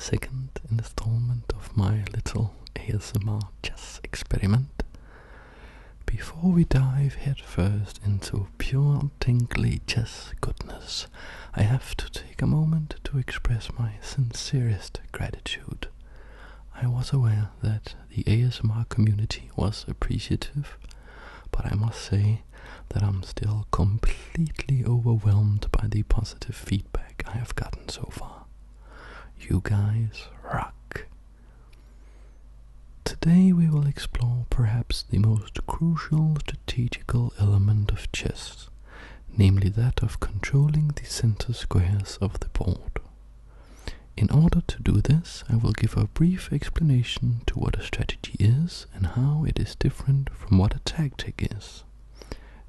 second installment of my little ASMR chess experiment. Before we dive headfirst into pure tingly chess goodness, I have to take a moment to express my sincerest gratitude. I was aware that the ASMR community was appreciative, but I must say that I'm still completely overwhelmed by the positive feedback I have gotten so far. You guys rock! Today we will explore perhaps the most crucial strategical element of chess, namely that of controlling the center squares of the board. In order to do this, I will give a brief explanation to what a strategy is and how it is different from what a tactic is.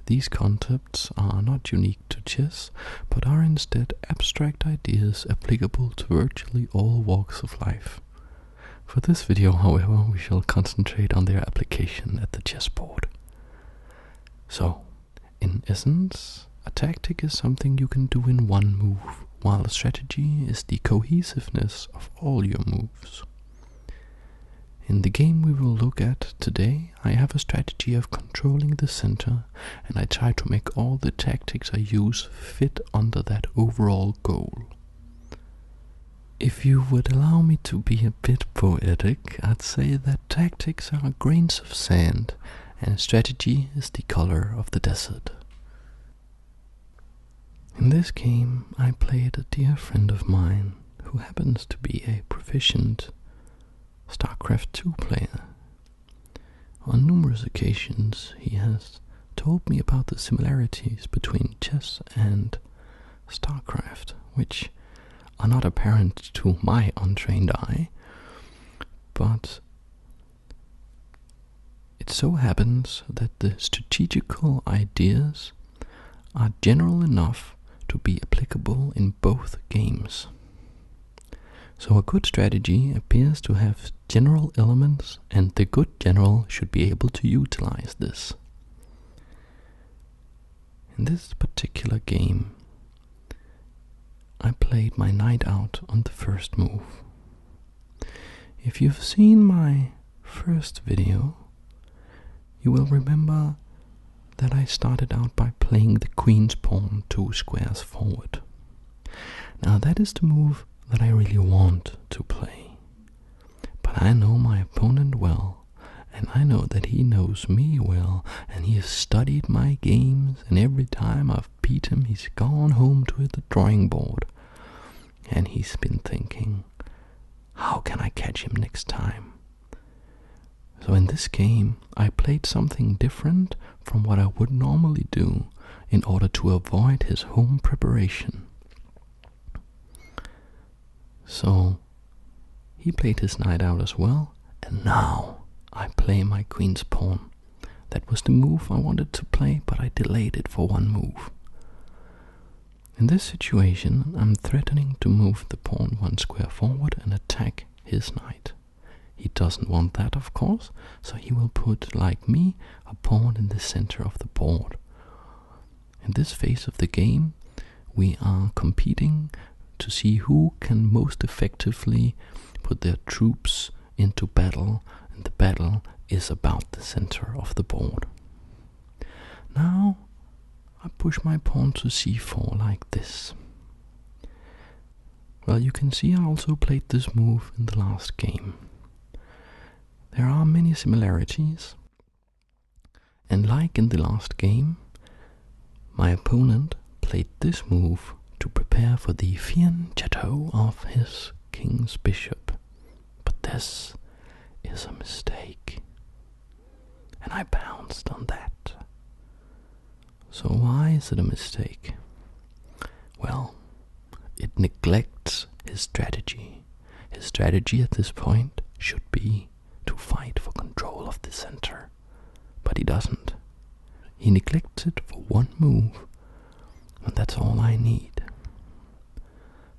These concepts are not unique to chess, but are instead abstract ideas applicable to virtually all walks of life. For this video, however, we shall concentrate on their application at the chessboard. So, in essence, a tactic is something you can do in one move, while a strategy is the cohesiveness of all your moves. In the game we will look at today, I have a strategy of controlling the center, and I try to make all the tactics I use fit under that overall goal. If you would allow me to be a bit poetic, I'd say that tactics are grains of sand, and strategy is the color of the desert. In this game, I played a dear friend of mine who happens to be a proficient StarCraft 2 player. On numerous occasions, he has told me about the similarities between chess and StarCraft, which are not apparent to my untrained eye, but it so happens that the strategical ideas are general enough to be applicable in both games. So a good strategy appears to have general elements, and the good general should be able to utilize this. In this particular game, I played my knight out on the first move. If you've seen my first video, you will remember that I started out by playing the queen's pawn 2 squares forward. Now that is the move that I really want to play. But I know my opponent well, and I know that he knows me well, and he has studied my games, and every time I've beat him, he's gone home to the drawing board, and he's been thinking, how can I catch him next time? So in this game, I played something different from what I would normally do in order to avoid his home preparation. So he played his knight out as well, and now I play my queen's pawn. That was the move I wanted to play, but I delayed it for one move. In this situation, I'm threatening to move the pawn 1 square forward and attack his knight. He doesn't want that, of course, so he will put, like me, a pawn in the center of the board. In this phase of the game, we are competing to see who can most effectively put their troops into battle, and the battle is about the center of the board. Now I push my pawn to c4 like this. Well, you can see I also played this move in the last game. There are many similarities, and like in the last game, my opponent played this move to prepare for the fianchetto of his king's bishop. But this is a mistake, and I pounced on that. So why is it a mistake? Well, it neglects his strategy. His strategy at this point should be to fight for control of the center, but he doesn't. He neglects it for one move, and that's all I need.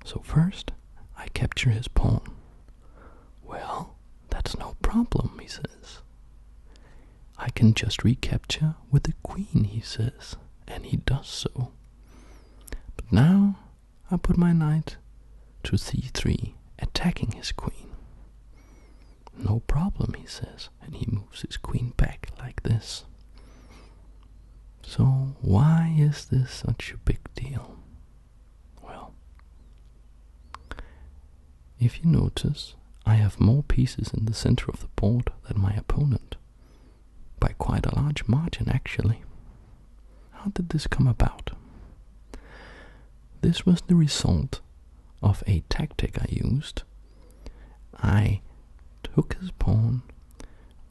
So first, I capture his pawn. Well, that's no problem, he says. I can just recapture with the queen, he says, and he does so. But now I put my knight to c3, attacking attacking his queen. No problem, he says, and he moves his queen back like this. So why is this such a big deal? Well, if you notice, I have more pieces in the center of the board than my opponent, by quite a large margin actually. How did this come about? This was the result of a tactic I used. I took his pawn,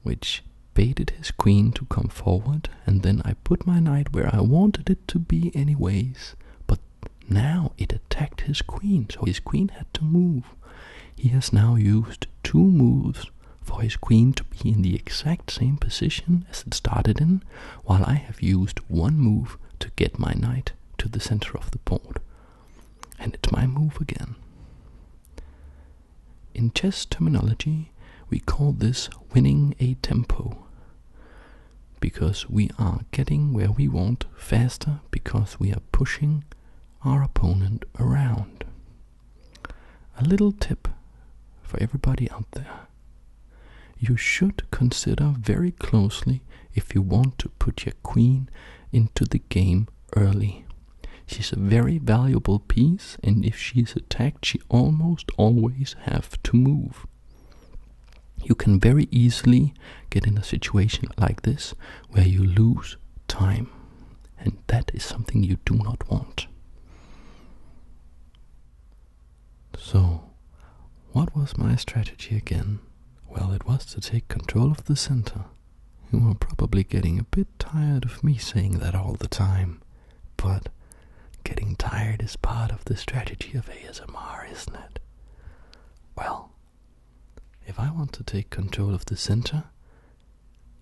which baited his queen to come forward, and then I put my knight where I wanted it to be anyways, but now it attacked his queen, so his queen had to move. He has now used 2 moves for his queen to be in the exact same position as it started in, while I have used 1 move to get my knight to the center of the board. And it's my move again. In chess terminology, we call this winning a tempo, because we are getting where we want faster because we are pushing our opponent around. A little tip for everybody out there. You should consider very closely if you want to put your queen into the game early. She's a very valuable piece, and if she is attacked, she almost always have to move. You can very easily get in a situation like this where you lose time, and that is something you do not want. So, what was my strategy again? Well, it was to take control of the center. You are probably getting a bit tired of me saying that all the time, but getting tired is part of the strategy of ASMR, isn't it? Well, if I want to take control of the center,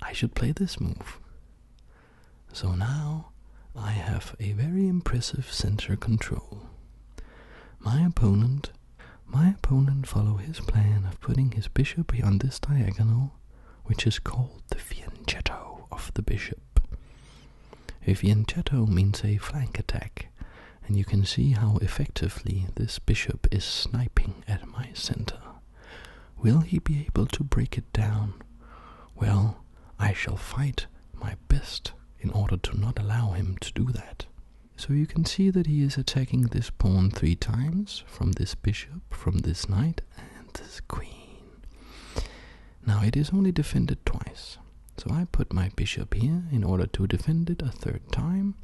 I should play this move. So now I have a very impressive center control. My opponent follow his plan of putting his bishop on this diagonal, which is called the fianchetto of the bishop. A fianchetto means a flank attack, and you can see how effectively this bishop is sniping at my center. Will he be able to break it down? Well, I shall fight my best in order to not allow him to do that. So you can see that he is attacking this pawn 3 times, from this bishop, from this knight, and this queen. Now it is only defended twice, so I put my bishop here in order to defend it a 3rd time.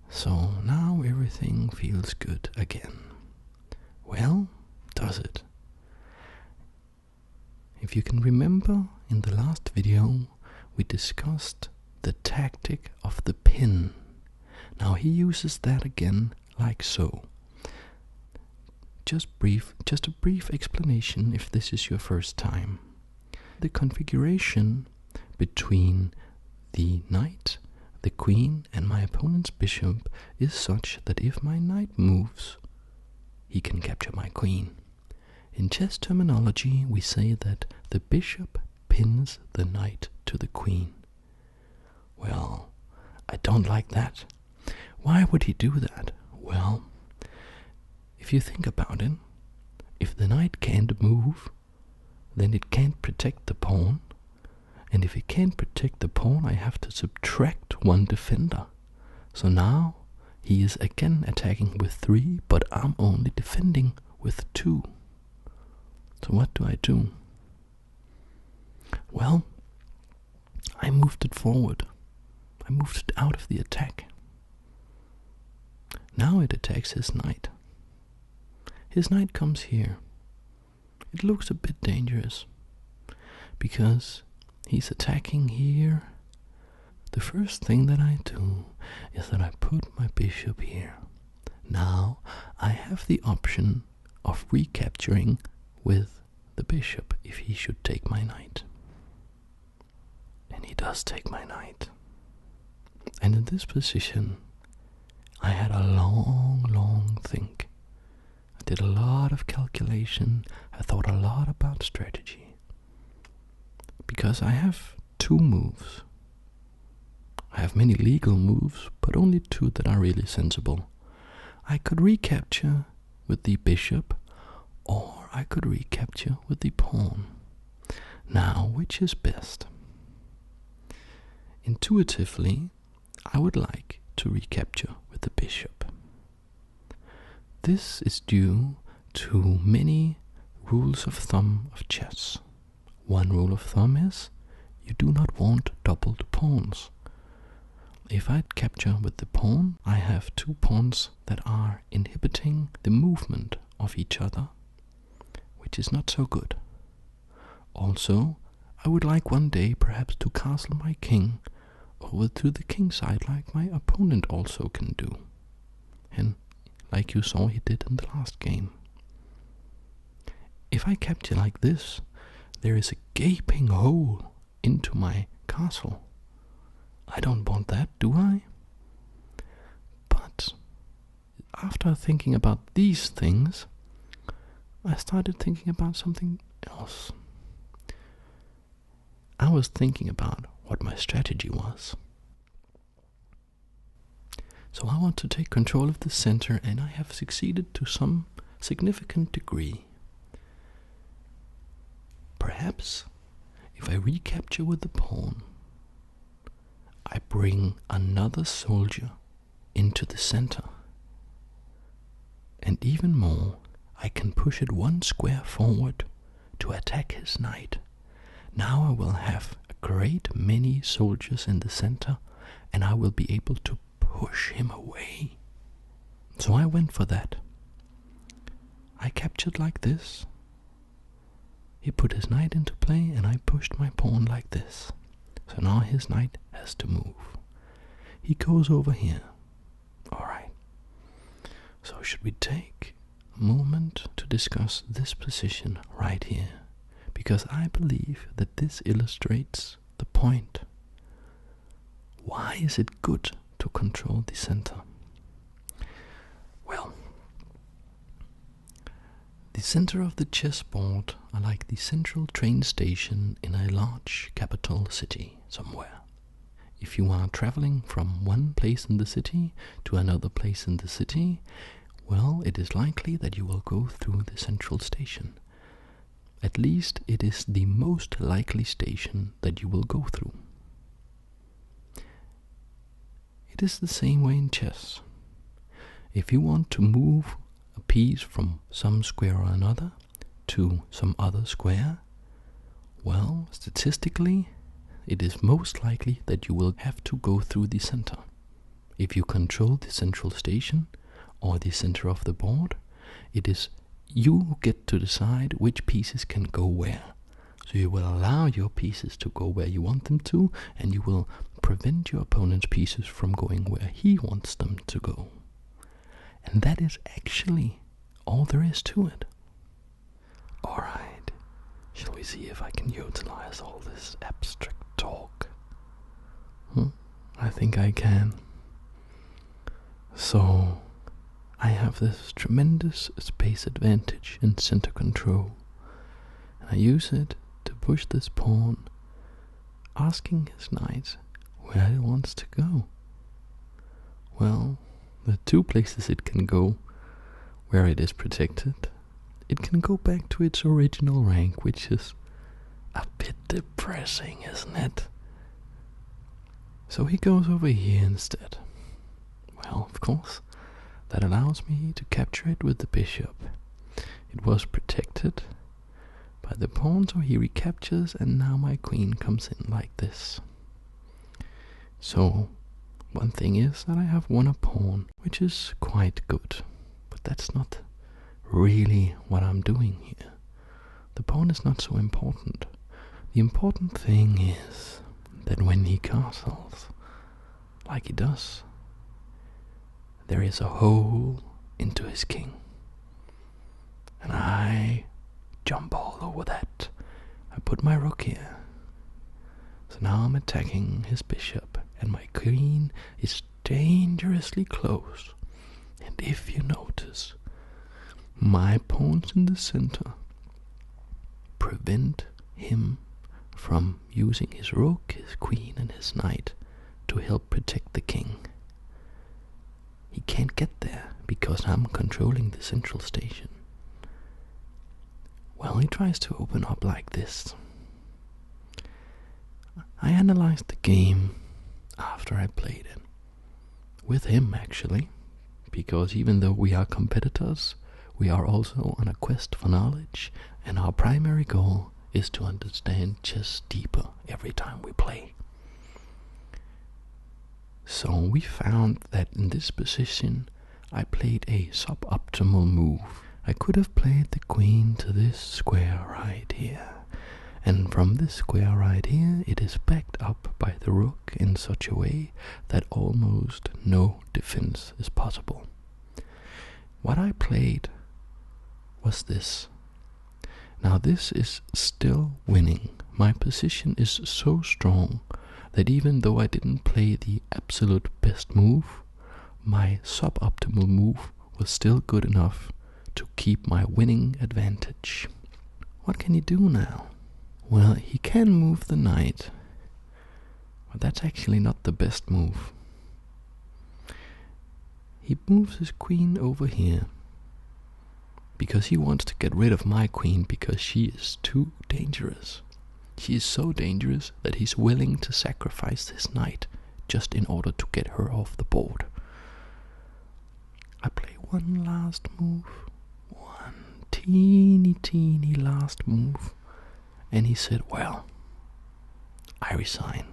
So now everything feels good again. Well, does it? If you can remember, in the last video we discussed the tactic of the pin. Now he uses that again like so. Just a brief explanation if this is your first time. The configuration between the knight, the queen, and my opponent's bishop is such that if my knight moves, he can capture my queen. In chess terminology, we say that the bishop pins the knight to the queen. Well, I don't like that. Why would he do that? Well, if you think about it, if the knight can't move, then it can't protect the pawn, and if it can't protect the pawn, I have to subtract 1 defender. So now he is again attacking with 3, but I'm only defending with 2. So what do I do? Well, I moved it forward. I moved it out of the attack. Now it attacks his knight. His knight comes here. It looks a bit dangerous, because he's attacking here. The first thing that I do is that I put my bishop here. Now I have the option of recapturing with the bishop if he should take my knight. And he does take my knight. And in this position, I had a long think. I did a lot of calculation. I thought a lot about strategy. Because I have 2 moves. I have many legal moves, but only 2 that are really sensible. I could recapture with the bishop, or I could recapture with the pawn. Now, which is best? Intuitively, I would like to recapture with the bishop. This is due to many rules of thumb of chess. One rule of thumb is you do not want doubled pawns. If I capture with the pawn, I have two pawns that are inhibiting the movement of each other, which is not so good. Also, I would like one day perhaps to castle my king over to the king side like my opponent also can do. And like you saw he did in the last game. If I capture like this, there is a gaping hole into my castle. I don't want that, do I? But after thinking about these things, I started thinking about something else. I was thinking about what my strategy was. So I want to take control of the center, and I have succeeded to some significant degree. Perhaps if I recapture with the pawn, I bring another soldier into the center. And even more, I can push it one square forward to attack his knight. Now I will have a great many soldiers in the center, and I will be able to push him away. So I went for that. I captured like this. He put his knight into play, and I pushed my pawn like this. So now his knight has to move. He goes over here. Alright. So should we take a moment to discuss this position right here? Because I believe that this illustrates the point. Why is it good to control the center? Well, the center of the chessboard are like the central train station in a large capital city somewhere. If you are traveling from one place in the city to another place in the city, well, it is likely that you will go through the central station. At least it is the most likely station that you will go through. It is the same way in chess. If you want to move a piece from some square or another to some other square, well, statistically, it is most likely that you will have to go through the center. If you control the central station or the center of the board, it is you who get to decide which pieces can go where. So you will allow your pieces to go where you want them to, and you will prevent your opponent's pieces from going where he wants them to go. And that is actually all there is to it. Alright, shall we see if I can utilize all this abstract talk? I think I can. So, I have this tremendous space advantage in center control. And I use it to push this pawn, asking his knight where it wants to go. Well, there are two places it can go where it is protected. It can go back to its original rank, which is a bit depressing, isn't it? So he goes over here instead. Well, of course, that allows me to capture it with the bishop. It was protected by the pawn, so he recaptures, and now my queen comes in like this. So, one thing is that I have won a pawn, which is quite good. But that's not really what I'm doing here. The pawn is not so important. The important thing is that when he castles, like he does, there is a hole into his king. And I jump all over that. I put my rook here. So now I'm attacking his bishop, and my queen is dangerously close. And if you notice, my pawns in the center prevent him from using his rook, his queen, and his knight to help protect the king. He can't get there because I'm controlling the central station. Well, he tries to open up like this. I analyzed the game after I played it. With him, actually. Because even though we are competitors, we are also on a quest for knowledge, and our primary goal is to understand chess deeper every time we play. So we found that in this position I played a suboptimal move. I could have played the queen to this square right here, and from this square right here it is backed up by the rook in such a way that almost no defense is possible. What I played was this. Now this is still winning. My position is so strong that even though I didn't play the absolute best move, my suboptimal move was still good enough to keep my winning advantage. What can he do now? Well, he can move the knight, but that's actually not the best move. He moves his queen over here because he wants to get rid of my queen because she is too dangerous. She is so dangerous that he's willing to sacrifice his knight just in order to get her off the board. I play one last move, one teeny last move, and he said, well, I resign.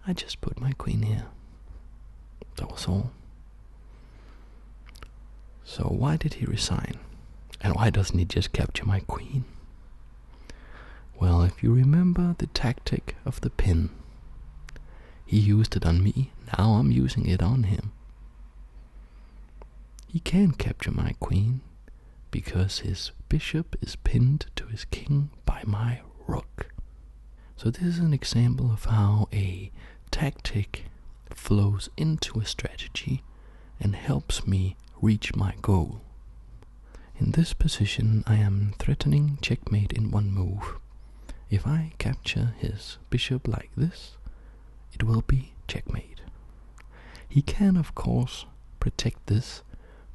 I just put my queen here. That was all. So why did he resign? And why doesn't he just capture my queen? Well, if you remember the tactic of the pin, he used it on me, now I'm using it on him. He can't capture my queen because his bishop is pinned to his king by my rook. So this is an example of how a tactic flows into a strategy and helps me reach my goal. In this position I am threatening checkmate in one move. If I capture his bishop like this, it will be checkmate. He can of course protect this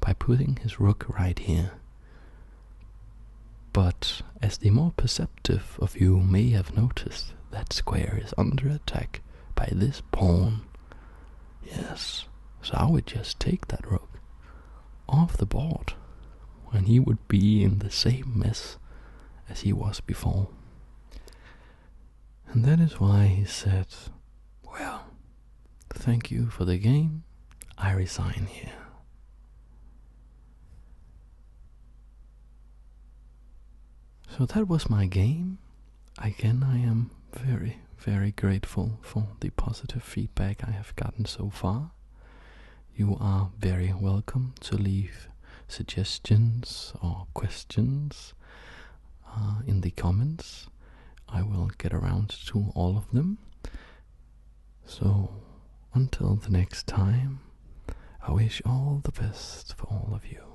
by putting his rook right here. But as the more perceptive of you may have noticed, that square is under attack by this pawn. Yes, so I would just take that rook off the board when he would be in the same mess as he was before. And that is why he said, well, thank you for the game, I resign here. So that was my game. Again, I am very grateful for the positive feedback I have gotten so far. You are very welcome to leave suggestions or questions in the comments. I will get around to all of them. So until the next time, I wish all the best for all of you.